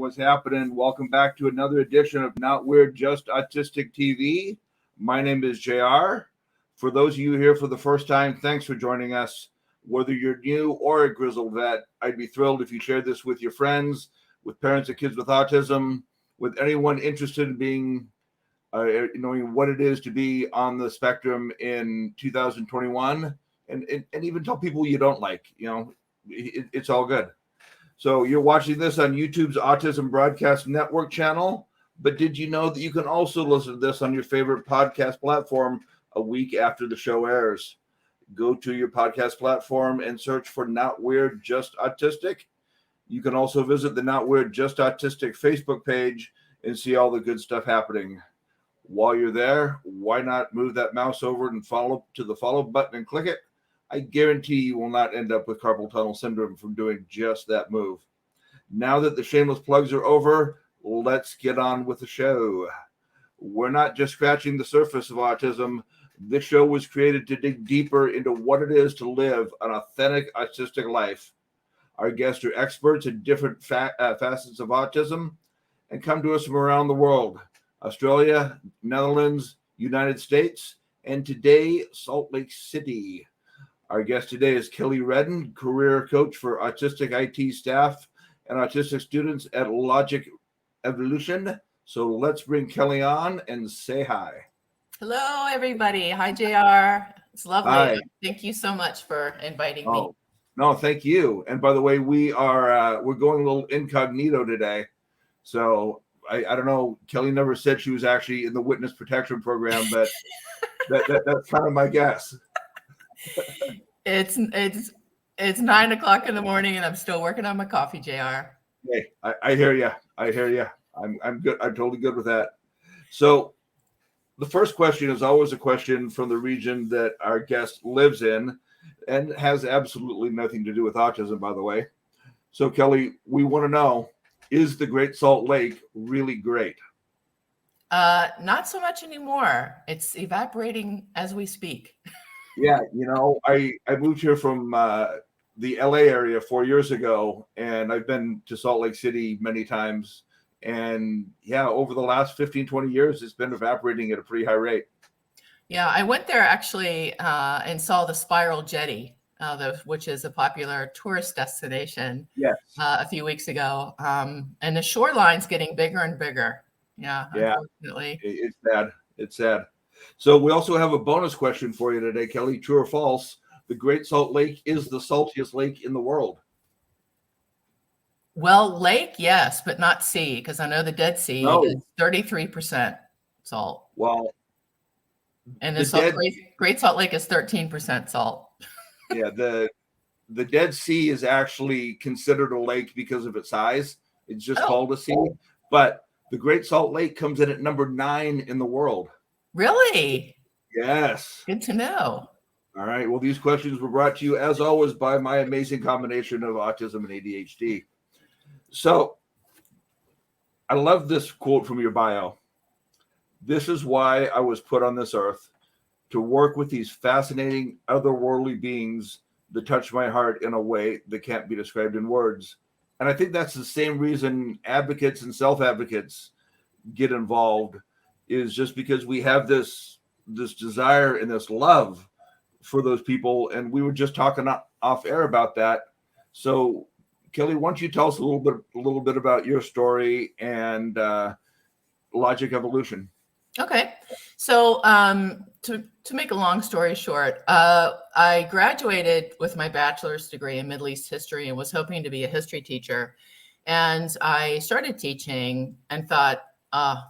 what's happening? Welcome back to another edition of Not Weird, Just Autistic TV. My name is JR. For those of you here for the first time, thanks for joining us. Whether you're new or a grizzled vet, I'd be thrilled if you shared this with your friends, with parents of kids with autism, with anyone interested in being, knowing what it is to be on the spectrum in 2021, and even tell people you don't like. It's all good. So you're watching this on YouTube's Autism Broadcast Network channel, but did you know that you can also listen to this on your favorite podcast platform a week after the show airs? Go to your podcast platform and search for Not Weird, Just Autistic. You can also visit the Not Weird, Just Autistic Facebook page and see all the good stuff happening. While you're there, why not move that mouse over and follow to the follow button and click it? I guarantee you will not end up with carpal tunnel syndrome from doing just that move. Now that the shameless plugs are over, let's get on with the show. We're not just scratching the surface of autism. This show was created to dig deeper into what it is to live an authentic autistic life. Our guests are experts in different facets of autism and come to us from around the world: Australia, Netherlands, United States, and today, Salt Lake City. Our guest today is Kelly Redden, career coach for autistic IT staff and autistic students at Logic Evolution. So let's bring Kelly on and say hi. Hello, everybody. Hi, JR. It's lovely. Hi. Thank you so much for inviting me. No, thank you. And by the way, we're going a little incognito today. So I don't know. Kelly never said she was actually in the witness protection program, but that's kind of my guess. It's 9 o'clock in the morning and I'm still working on my coffee, JR. Hey, I hear you. I'm good. I'm totally good with that. So the first question is always a question from the region that our guest lives in and has absolutely nothing to do with autism, by the way. So Kelly, we want to know, is the Great Salt Lake really great? Not so much anymore. It's evaporating as we speak. Yeah, I moved here from the LA area 4 years ago, and I've been to Salt Lake City many times. And yeah, over the last 15, 20 years, it's been evaporating at a pretty high rate. Yeah, I went there actually and saw the Spiral Jetty, which is a popular tourist destination. Yes. A few weeks ago. And the shoreline's getting bigger and bigger. Yeah, unfortunately. It's sad. It's sad. So we also have a bonus question for you today, Kelly. True or false? The Great Salt Lake is the saltiest lake in the world. Well, lake, yes, but not sea, because I know the Dead Sea is 33% salt. Well, and the Great Salt Lake is 13% salt. Yeah, the Dead Sea is actually considered a lake because of its size. It's just called a sea. But the Great Salt Lake comes in at number 9 in the world. Really? Yes. Good to know. All right. Well, these questions were brought to you, as always, by my amazing combination of autism and ADHD. So I love this quote from your bio. This is why I was put on this earth, to work with these fascinating otherworldly beings that touch my heart in a way that can't be described in words. And I think that's the same reason advocates and self-advocates get involved, is just because we have this desire and this love for those people. And we were just talking off air about that. So Kelly, why don't you tell us a little bit about your story and Logic Evolution? Okay. So to make a long story short, I graduated with my bachelor's degree in Middle East history and was hoping to be a history teacher. And I started teaching and thought,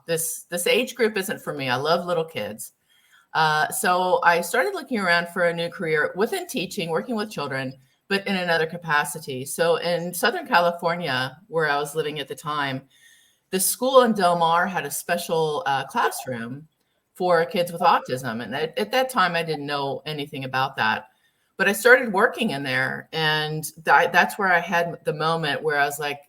this age group isn't for me. I love little kids. So I started looking around for a new career within teaching, working with children, but in another capacity. So in Southern California, where I was living at the time, the school in Del Mar had a special classroom for kids with autism. And at that time, I didn't know anything about that. But I started working in there. And that's where I had the moment where I was like,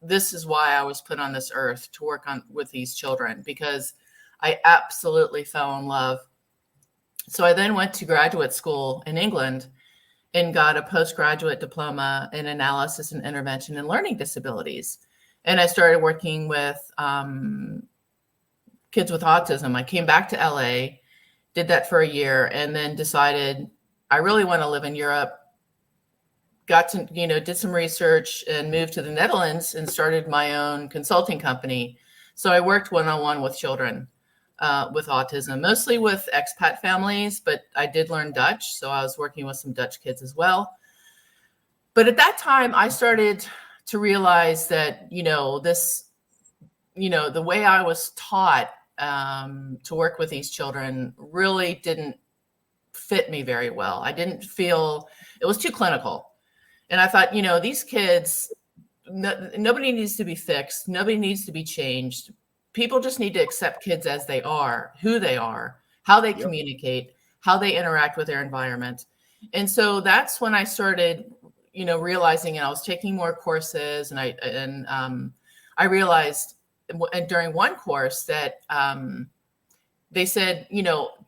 this is why I was put on this earth, to work with these children, because I absolutely fell in love. So I then went to graduate school in England and got a postgraduate diploma in analysis and intervention in learning disabilities. And I started working with kids with autism. I came back to LA, did that for a year, and then decided I really want to live in Europe. Got to, did some research and moved to the Netherlands and started my own consulting company. So I worked one-on-one with children with autism, mostly with expat families, but I did learn Dutch. So I was working with some Dutch kids as well. But at that time, I started to realize that, the way I was taught to work with these children really didn't fit me very well. I didn't feel, it was too clinical. And I thought, these kids, nobody needs to be fixed. Nobody needs to be changed. People just need to accept kids as they are, who they are, how they communicate, how they interact with their environment. And so that's when I started, realizing, and I was taking more courses, and I realized during one course that they said,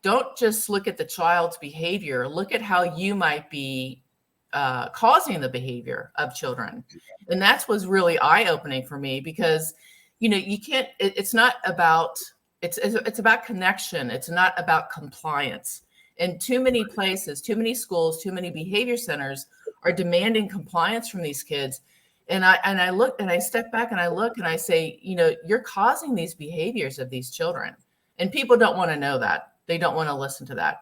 don't just look at the child's behavior, look at how you might be causing the behavior of children. And that was really eye-opening for me, because, you can't, it's not about, it's about connection. It's not about compliance. And too many places, too many schools, too many behavior centers are demanding compliance from these kids. And I look and I step back and I look and I say, you're causing these behaviors of these children. And people don't want to know that. They don't want to listen to that.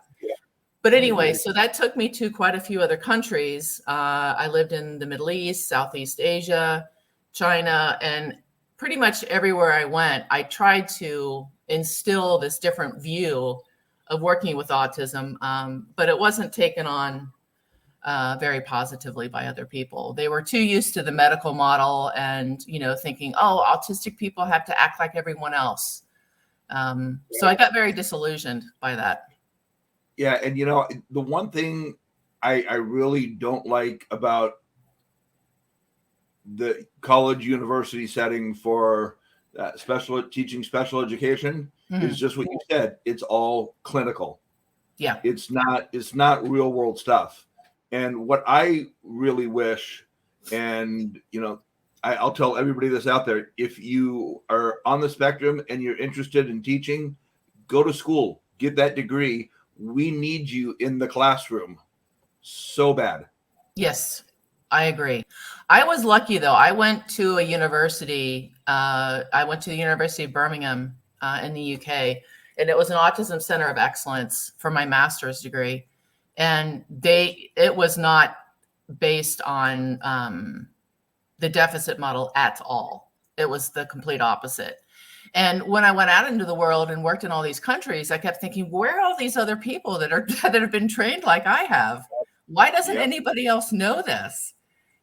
But anyway, so that took me to quite a few other countries. I lived in the Middle East, Southeast Asia, China, and pretty much everywhere I went, I tried to instill this different view of working with autism, but it wasn't taken on very positively by other people. They were too used to the medical model and, thinking, oh, autistic people have to act like everyone else. So I got very disillusioned by that. Yeah. And, the one thing I really don't like about the college university setting for teaching special education is just what you said. It's all clinical. Yeah. It's not real world stuff. And what I really wish, and, I'll tell everybody this out there, if you are on the spectrum and you're interested in teaching, go to school, get that degree. We need you in the classroom so bad. Yes, I agree. I was lucky, though. I went to a university. I went to the University of Birmingham in the UK, and it was an autism center of excellence for my master's degree. And it was not based on the deficit model at all. It was the complete opposite. And when I went out into the world and worked in all these countries, I kept thinking, where are all these other people that have been trained like I have? Why doesn't anybody else know this?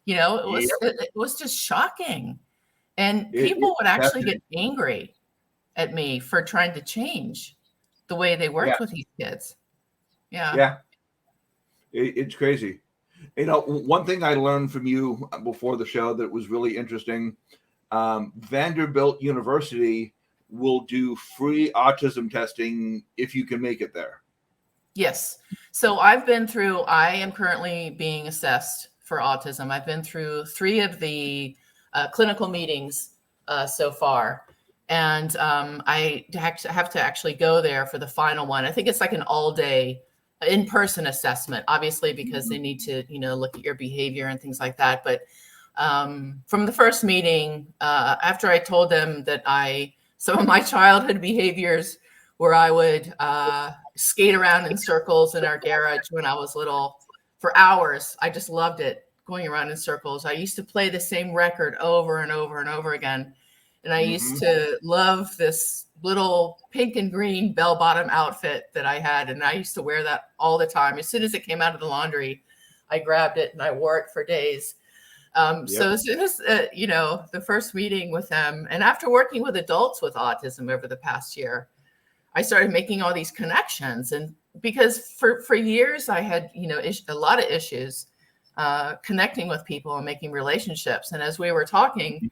It was just shocking. And people would actually get angry at me for trying to change the way they worked with these kids. Yeah. It's crazy. One thing I learned from you before the show that was really interesting, Vanderbilt University will do free autism testing if you can make it there. Yes. So I am currently being assessed for autism. I've been through 3 of the clinical meetings so far. And I have to actually go there for the final one. I think it's like an all-day in-person assessment, obviously, because they need to, look at your behavior and things like that. But from the first meeting, after I told them that some of my childhood behaviors where I would skate around in circles in our garage when I was little for hours. I just loved it, going around in circles. I used to play the same record over and over and over again. And I used to love this little pink and green bell-bottom outfit that I had. And I used to wear that all the time. As soon as it came out of the laundry, I grabbed it and I wore it for days. So as soon as, the first meeting with them, and after working with adults with autism over the past year, I started making all these connections. And because for years I had, a lot of issues connecting with people and making relationships. And as we were talking,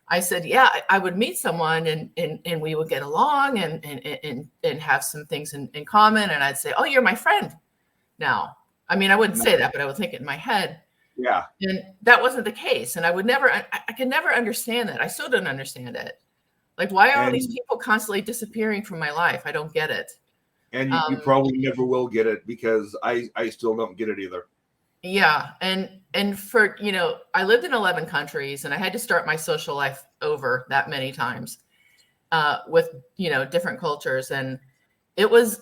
I said, I would meet someone and we would get along and have some things in common. And I'd say, oh, you're my friend now. I mean, I wouldn't say that, but I would think it in my head. Yeah. And that wasn't the case. And I could never understand that. I still don't understand it. Like, why are all these people constantly disappearing from my life? I don't get it. And you probably never will get it, because I still don't get it either. Yeah. And for, I lived in 11 countries and I had to start my social life over that many times with, different cultures. And it was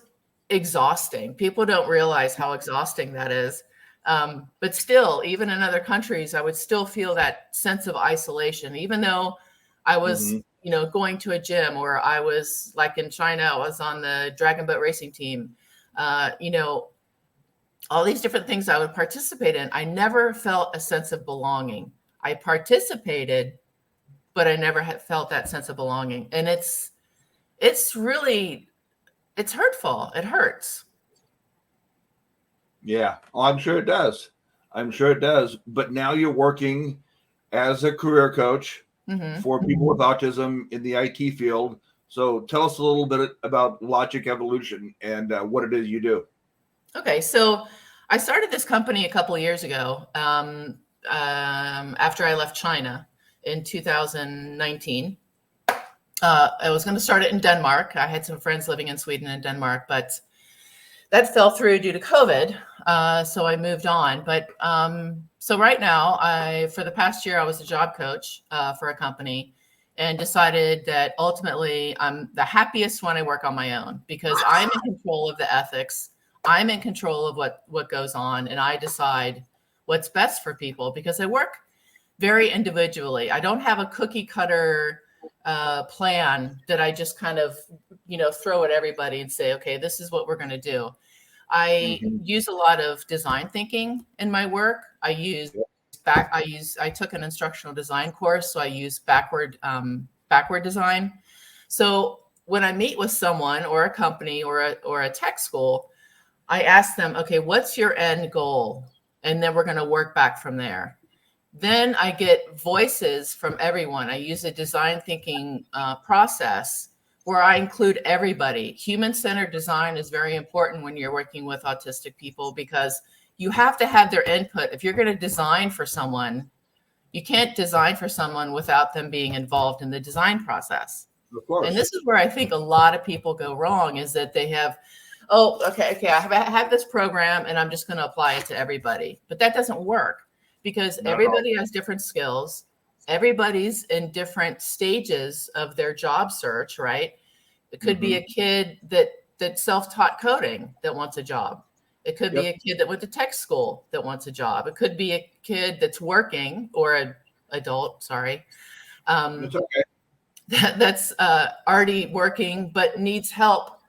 exhausting. People don't realize how exhausting that is. But still, even in other countries, I would still feel that sense of isolation, even though I was, going to a gym, or I was, like in China, I was on the dragon boat racing team, all these different things I would participate in. I never felt a sense of belonging. I participated, but I never had felt that sense of belonging. And it's hurtful. It hurts. Yeah. Oh, I'm sure it does. But now you're working as a career coach for people with autism in the IT field. So tell us a little bit about Logic Evolution and what it is you do. Okay. So I started this company a couple of years ago after I left China in 2019. I was going to start it in Denmark. I had some friends living in Sweden and Denmark, but that fell through due to COVID. So I moved on. But so right now, for the past year, I was a job coach for a company, and decided that ultimately I'm the happiest when I work on my own, because I'm in control of the ethics. I'm in control of what goes on, and I decide what's best for people, because I work very individually. I don't have a cookie cutter plan that I just kind of, throw at everybody and say, okay, this is what we're going to do. I use a lot of design thinking in my work. I took an instructional design course, so I use backward design. So when I meet with someone or a company or a tech school, I ask them, okay, what's your end goal? And then we're going to work back from there. Then I get voices from everyone. I use a design thinking process where I include everybody. Human-centered design is very important when you're working with autistic people, because you have to have their input. If you're going to design for someone, you can't design for someone without them being involved in the design process. Of course. And this is where I think a lot of people go wrong, is that they have, okay, I have this program and I'm just going to apply it to everybody. But that doesn't work, because everybody has different skills. Everybody's in different stages of their job search, right? It could be a kid that self-taught coding that wants a job. It could be a kid that went to tech school that wants a job. It could be a kid that's working, or an adult, sorry. It's okay. That's already working but needs help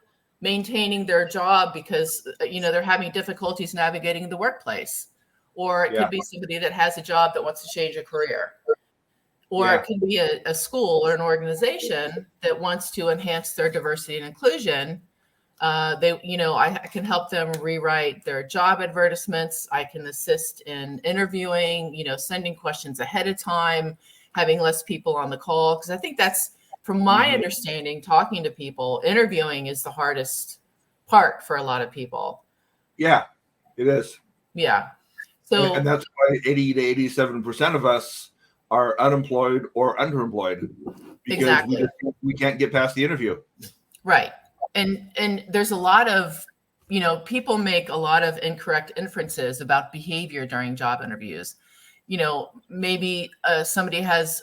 maintaining their job because, they're having difficulties navigating the workplace. Or it could be somebody that has a job that wants to change a career. Or it could be a school or an organization that wants to enhance their diversity and inclusion. I can help them rewrite their job advertisements. I can assist in interviewing, sending questions ahead of time, having less people on the call. Because I think that's, from my understanding, talking to people, interviewing is the hardest part for a lot of people. Yeah, it is. Yeah. So, and that's why 80 to 87% of us are unemployed or underemployed, because we can't get past the interview. Right. And there's a lot of, people make a lot of incorrect inferences about behavior during job interviews. Maybe somebody has,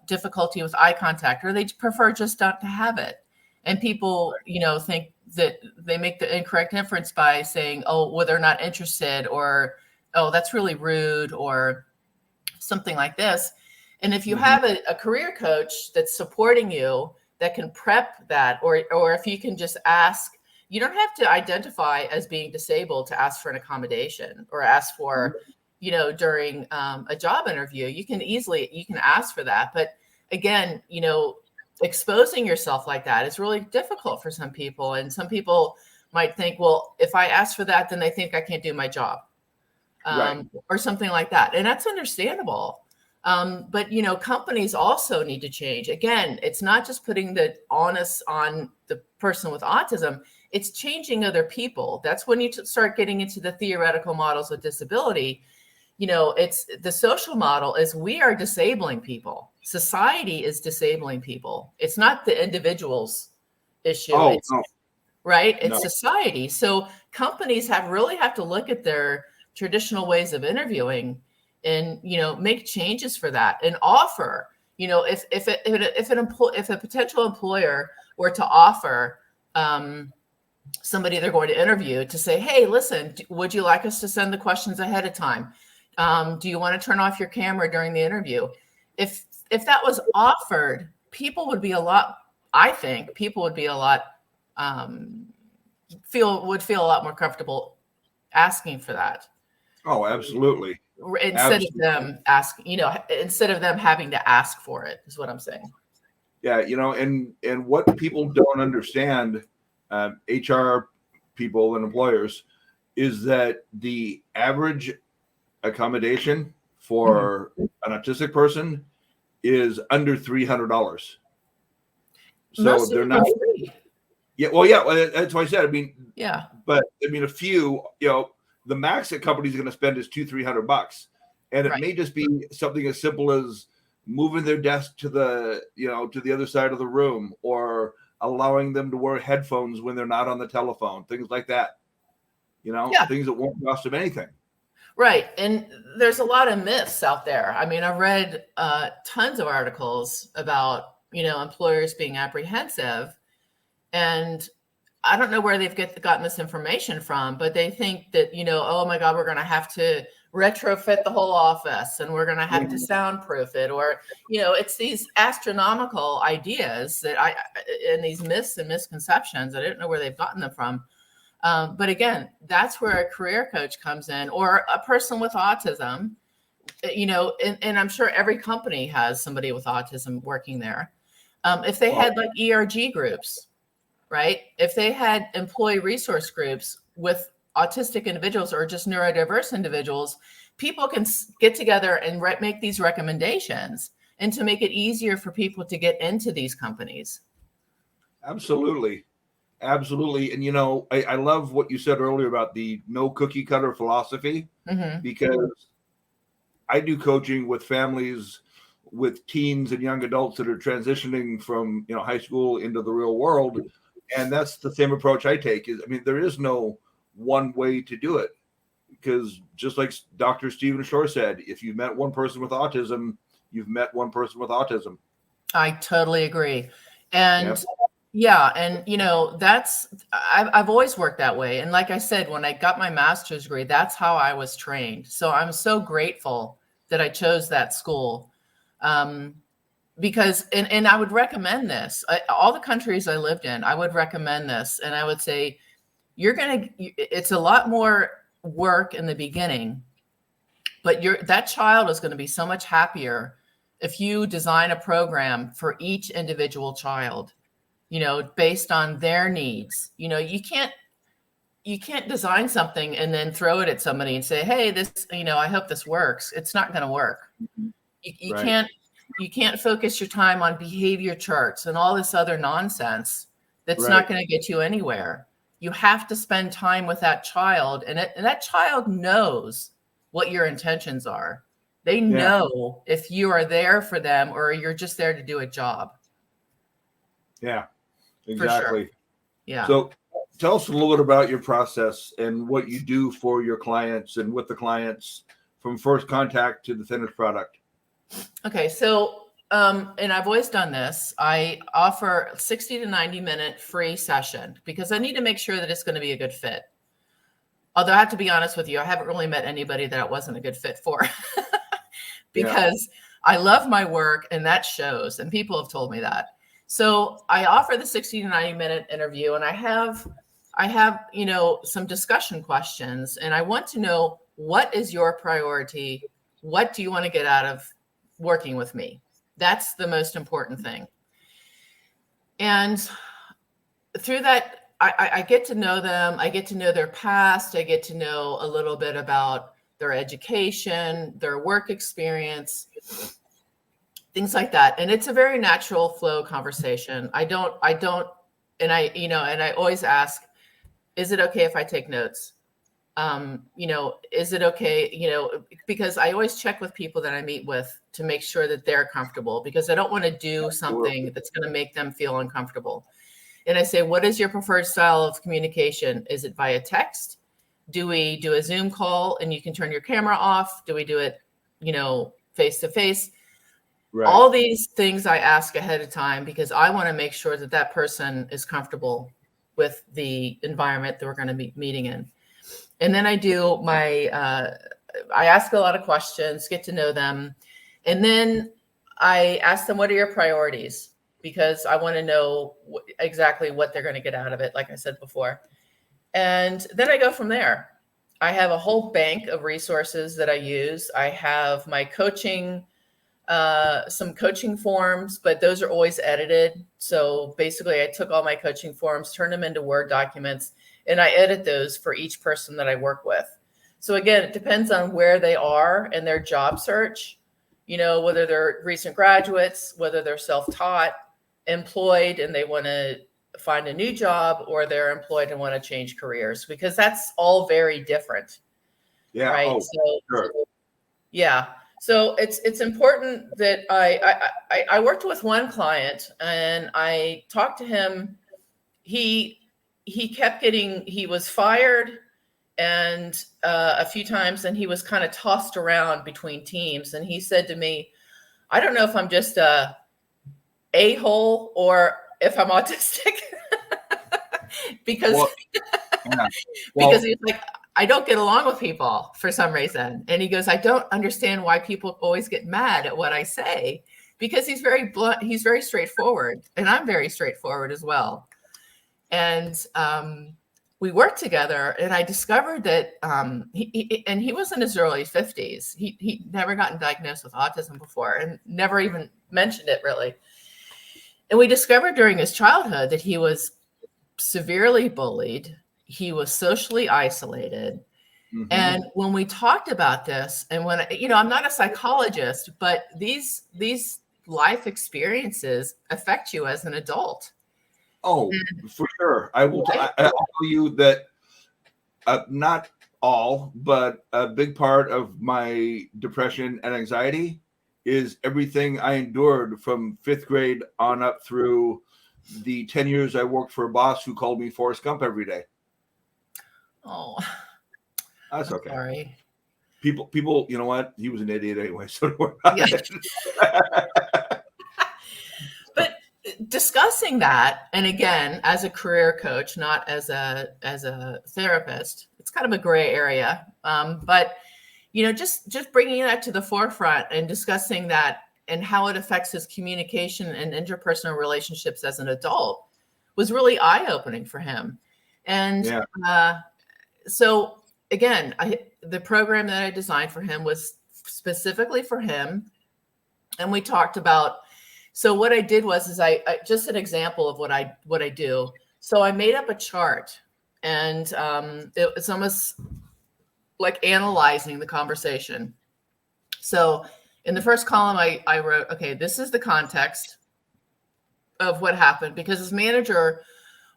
difficulty with eye contact, or they prefer just not to have it. And people, think that they make the incorrect inference by saying, oh, well, they're not interested, or, oh, that's really rude, or something like this. And if you have a career coach that's supporting you, that can prep that, or if you can just ask, you don't have to identify as being disabled to ask for an accommodation or ask for, during a job interview. You can ask for that. But again, exposing yourself like that is really difficult for some people. And some people might think, well, if I ask for that, then they think I can't do my job, or something like that. And that's understandable. But, companies also need to change. Again, it's not just putting the onus on the person with autism. It's changing other people. That's when you start getting into the theoretical models of disability. it's the social model is we are disabling people. Society is disabling people. It's not the individual's issue. Oh, It's no. right. It's No. society. So companies really have to look at their traditional ways of interviewing and, make changes for that and offer, if a potential employer were to offer, somebody they're going to interview to say, hey, listen, would you like us to send the questions ahead of time? Do you want to turn off your camera during the interview? If that was offered, people would be a lot feel a lot more comfortable asking for that. Oh, absolutely. Instead of them having to ask for it, is what I'm saying. Yeah, and what people don't understand, HR people and employers, is that the average accommodation for an autistic person is under $300. So they're not. Yeah, well, that's what I said. I mean, yeah, but I mean, a few, the max that companies are going to spend is $200-300, and it may just be something as simple as moving their desk to the other side of the room, or allowing them to wear headphones when they're not on the telephone, things like that. Things that won't cost them anything. Right. And there's a lot of myths out there. I mean, I've read tons of articles about, employers being apprehensive, and I don't know where they've gotten this information from, but they think that, oh my God, we're going to have to retrofit the whole office and we're going to have to soundproof it, or, it's these astronomical ideas and these myths and misconceptions. I don't know where they've gotten them from. But again, that's where a career coach comes in, or a person with autism, and I'm sure every company has somebody with autism working there. If they had like ERG groups, right? If they had employee resource groups with autistic individuals or just neurodiverse individuals, people can get together and make these recommendations, and to make it easier for people to get into these companies. Absolutely. And, I love what you said earlier about the no cookie cutter philosophy, because I do coaching with families with teens and young adults that are transitioning from, high school into the real world. And that's the same approach I take. There is no one way to do it, because just like Dr. Stephen Shore said, if you've met one person with autism, you've met one person with autism. I totally agree. And I've always worked that way. And like I said, when I got my master's degree, that's how I was trained. So I'm so grateful that I chose that school. Because, and I would recommend this, all the countries I lived in, I would recommend this. And I would say, it's a lot more work in the beginning, but that child is going to be so much happier if you design a program for each individual child, based on their needs. You can't design something and then throw it at somebody and say, hey, this, I hope this works. It's not going to work. You can't focus your time on behavior charts and all this other nonsense that's not going to get you anywhere. You have to spend time with that child, and that child knows what your intentions are. They know if you are there for them or you're just there to do a job. Yeah, exactly. Sure. Yeah. So tell us a little bit about your process and what you do for your clients and with the clients from first contact to the finished product. Okay. So, and I've always done this. I offer 60 to 90 minute free session because I need to make sure that it's going to be a good fit. Although I have to be honest with you, I haven't really met anybody that it wasn't a good fit for because I love my work and that shows, and people have told me that. So I offer the 60 to 90 minute interview, and I have, some discussion questions, and I want to know, what is your priority? What do you want to get out of working with me? That's the most important thing. And through that, I get to know them. I get to know their past. I get to know a little bit about their education, their work experience, things like that. And it's a very natural flow conversation. And I always ask, is it okay if I take notes? Is it okay, because I always check with people that I meet with to make sure that they're comfortable, because I don't want to do something that's going to make them feel uncomfortable. And I say, what is your preferred style of communication? Is it via text? Do we do a Zoom call and you can turn your camera off? Do we do it, face to face? Right. All these things I ask ahead of time because I want to make sure that that person is comfortable with the environment that we're going to be meeting in. And then I do I ask a lot of questions, get to know them. And then I ask them, what are your priorities? Because I want to know exactly what they're going to get out of it, like I said before. And then I go from there. I have a whole bank of resources that I use. I have my coaching, some coaching forms, but those are always edited. So basically I took all my coaching forms, turned them into Word documents, and I edit those for each person that I work with. So again, it depends on where they are in their job search, whether they're recent graduates, whether they're self-taught, employed, and they want to find a new job, or they're employed and want to change careers, because that's all very different. Yeah. Right. Oh, so, sure. Yeah. So it's important that I worked with one client and I talked to him. He was fired and a few times, and he was kind of tossed around between teams. And he said to me, I don't know if I'm just a-hole or if I'm autistic. because because he's like, I don't get along with people for some reason. And he goes, I don't understand why people always get mad at what I say, because he's very blunt. He's very straightforward. And I'm very straightforward as well. And we worked together, and I discovered that he was in his early 50s. He'd never gotten diagnosed with autism before and never even mentioned it really. And we discovered during his childhood that he was severely bullied. He was socially isolated. Mm-hmm. And when we talked about this, and when, I'm not a psychologist, but these life experiences affect you as an adult. Oh, for sure. I'll tell you that not all, but a big part of my depression and anxiety is everything I endured from 5th grade on up through the 10 years I worked for a boss who called me Forrest Gump every day. Oh, that's okay. Sorry. People, you know what? He was an idiot anyway. So don't worry about it. But discussing that, and again, as a career coach, not as a therapist, it's kind of a gray area. But just bringing that to the forefront and discussing that and how it affects his communication and interpersonal relationships as an adult was really eye-opening for him. And so again, the program that I designed for him was specifically for him. And we talked about, so what I did was I just an example of what I do. So I made up a chart, and it's almost like analyzing the conversation. So in the first column, I wrote, okay, this is the context of what happened, because his manager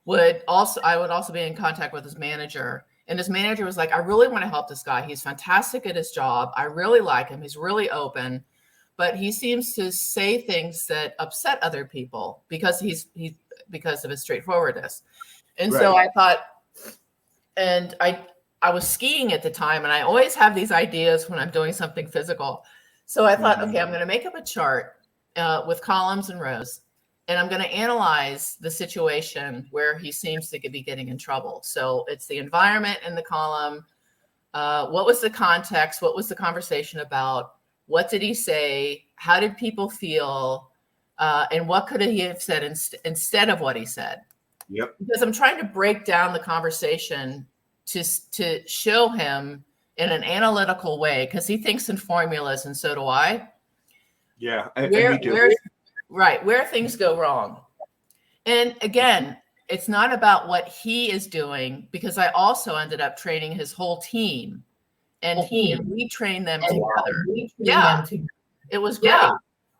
I would also be in contact with his manager. And his manager was like, I really want to help this guy. He's fantastic at his job. I really like him. He's really open, but he seems to say things that upset other people because because of his straightforwardness. And so I thought, and I was skiing at the time, and I always have these ideas when I'm doing something physical. So I thought, okay, I'm going to make up a chart with columns and rows, and I'm going to analyze the situation where he seems to be getting in trouble. So it's the environment in the column. What was the context? What was the conversation about? What did he say? How did people feel? And what could he have said instead of what he said? Yep. Because I'm trying to break down the conversation to show him in an analytical way, because he thinks in formulas, and so do I. Yeah, and me too. Where things go wrong. And again, it's not about what he is doing, because I also ended up training his whole team, and we trained them together. It was great. Yeah.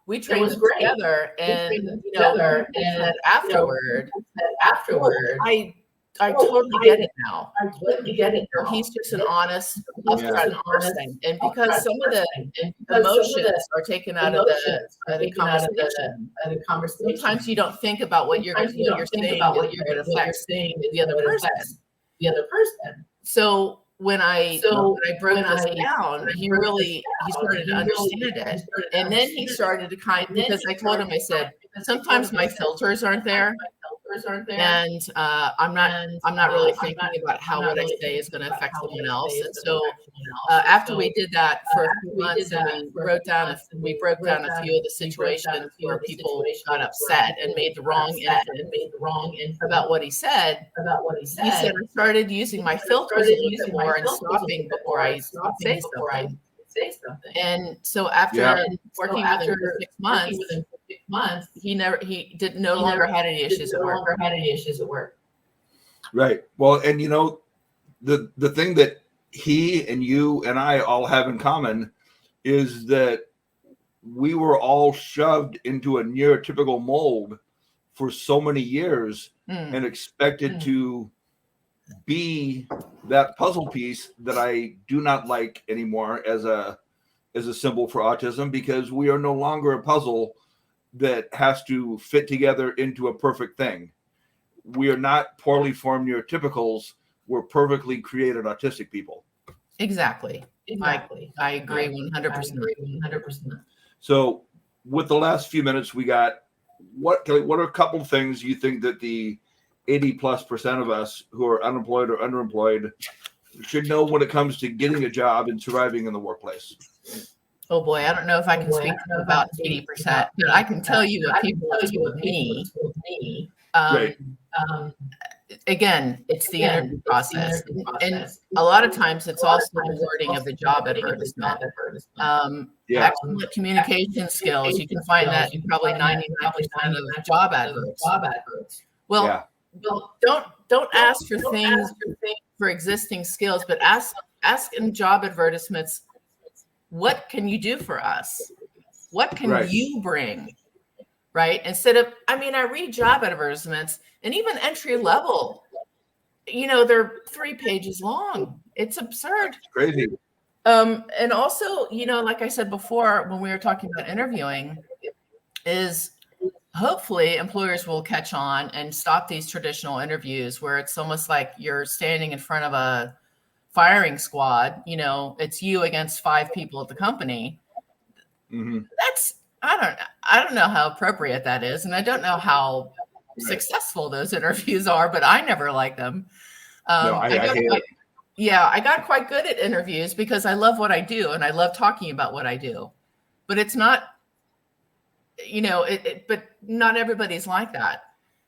We trained them together, and afterward, I totally get it now. I totally get it now. He's just an honest, He's just upfront an honest, person. And because some of the because emotions are taken out of the conversation, conversation. sometimes you don't think about what you're saying, it affects the other person. So when I broke this down, he started to understand it. And then he started to because I told him, I said, sometimes my filters aren't there. And I'm not really thinking about how what I say is going to affect someone else. And so after we did that for a few months, and we broke down a few of the situations where people got upset and made the wrong input about what he said. He said, I started using my filters a little bit more and stopping before I say something. And so after working with him for 6 months, he no longer had any issues at work. Right. Well, and the thing that he and you and I all have in common is that we were all shoved into a neurotypical mold for so many years and expected to be that puzzle piece that I do not like anymore as a symbol for autism, because we are no longer a puzzle that has to fit together into a perfect thing. We are not poorly formed neurotypicals. We're perfectly created autistic people. Exactly. I agree 100%. So with the last few minutes we got, what are a couple of things you think that the 80+% of us who are unemployed or underemployed should know when it comes to getting a job and surviving in the workplace? Oh boy, I don't know if I can speak about 80%, but I can tell you what people have told me. Right. Again, it's the interview process. And a lot of times it's also the wording of the job advertisement. Excellent communication skills. You can find that in probably 99% of job adverts. Well, don't ask for things for existing skills, but ask in job advertisements, what can you do for us? What can you bring? Right? Instead of, I read job advertisements, and even entry level, they're 3 pages long. It's absurd. It's crazy. And also, like I said before, when we were talking about interviewing, is hopefully employers will catch on and stop these traditional interviews where it's almost like you're standing in front of a firing squad. It's you against 5 people at the company. Mm-hmm. That's, I don't know how appropriate that is. And I don't know how successful those interviews are, but I never like them. I got quite good at interviews because I love what I do and I love talking about what I do, but it's not, but not everybody's like that.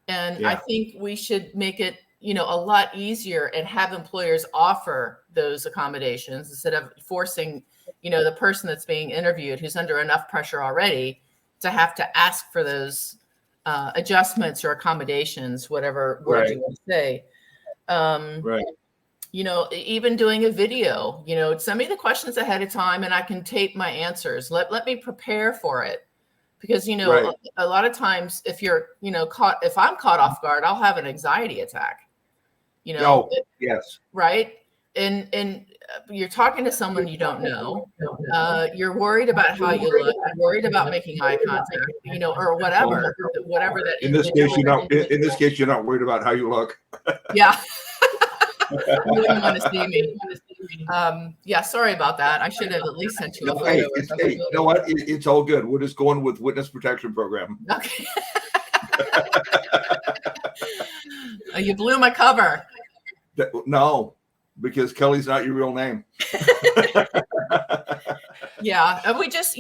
And I think we should make it, a lot easier and have employers offer those accommodations instead of forcing, the person that's being interviewed who's under enough pressure already to have to ask for those adjustments or accommodations, whatever word you want to say. Even doing a video, send me the questions ahead of time and I can tape my answers. Let me prepare for it. Because, a lot of times if you're, if I'm caught off guard, I'll have an anxiety attack, yes. Right. And you're talking to someone you don't know. You're worried about how you look. You're worried about making eye contact, or whatever that. In this case, you're not worried about how you look. Yeah. You wouldn't want to see me. Sorry about that. I should have at least sent you a photo. You know what? It's all good. We're just going with witness protection program. Okay. You blew my cover. No, because Kelly's not your real name. Yeah, and we just,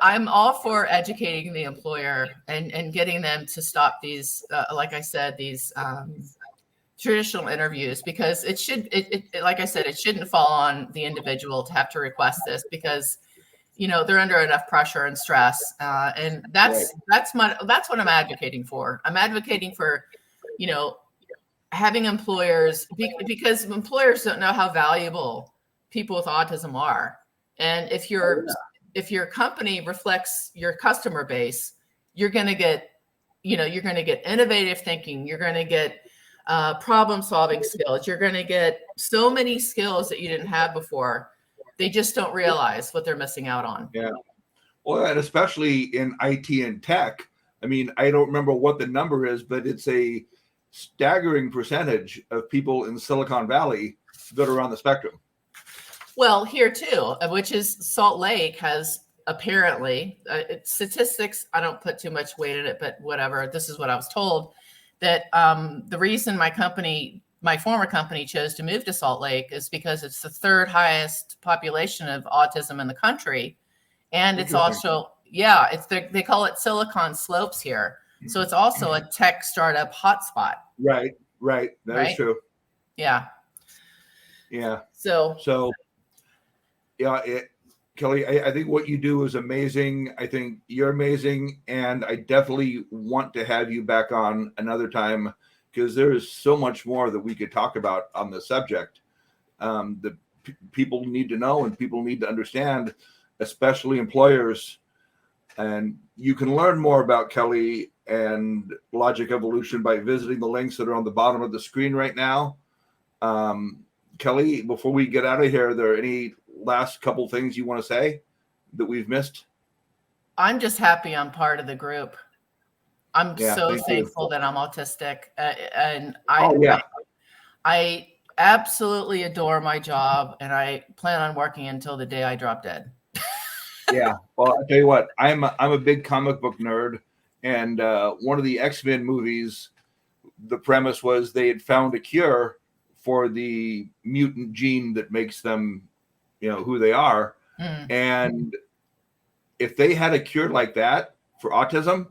I'm all for educating the employer and getting them to stop these, like I said, these traditional interviews, because it should, like I said, it shouldn't fall on the individual to have to request this because, they're under enough pressure and stress, and that's what I'm advocating for. I'm advocating for, having employers, because employers don't know how valuable people with autism are. And if your company reflects your customer base, you're going to get, you're going to get innovative thinking. You're going to get problem solving skills. You're going to get so many skills that you didn't have before. They just don't realize what they're missing out on. Yeah. Well, and especially in IT and tech. I mean, I don't remember what the number is, but it's a staggering percentage of people in Silicon Valley that are on the spectrum. Well, here too, which is Salt Lake has apparently statistics. I don't put too much weight in it, but whatever. This is what I was told, that the reason my former company chose to move to Salt Lake is because it's the third highest population of autism in the country. And it's also, they call it Silicon Slopes here. So it's also a tech startup hotspot. Right. That is true. Yeah. So yeah, Kelly, I think what you do is amazing. I think you're amazing. And I definitely want to have you back on another time, because there is so much more that we could talk about on the subject that people need to know and people need to understand, especially employers. And you can learn more about Kelly and Logic Evolution by visiting the links that are on the bottom of the screen right now. Kelly, before we get out of here, are there any last couple things you want to say that we've missed? I'm just happy I'm part of the group. I'm so thankful that I'm autistic. And I absolutely adore my job, and I plan on working until the day I drop dead. Yeah. Well, I'll tell you what, I'm a big comic book nerd. And one of the X-Men movies, the premise was they had found a cure for the mutant gene that makes them, who they are. And if they had a cure like that for autism,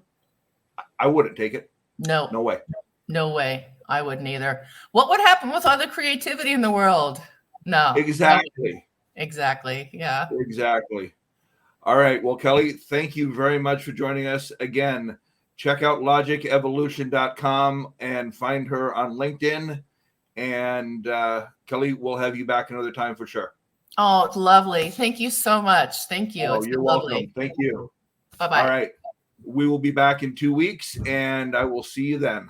I wouldn't take it. No way. No way. I wouldn't either. What would happen with all the creativity in the world? No. Exactly. No. Exactly. Yeah. Exactly. All right. Well, Kelly, thank you very much for joining us again. Check out logicevolution.com and find her on LinkedIn. And Kelly, we'll have you back another time for sure. Oh, lovely. Thank you so much. Thank you. Oh, you're welcome. Thank you. Bye-bye. All right. We will be back in 2 weeks, and I will see you then.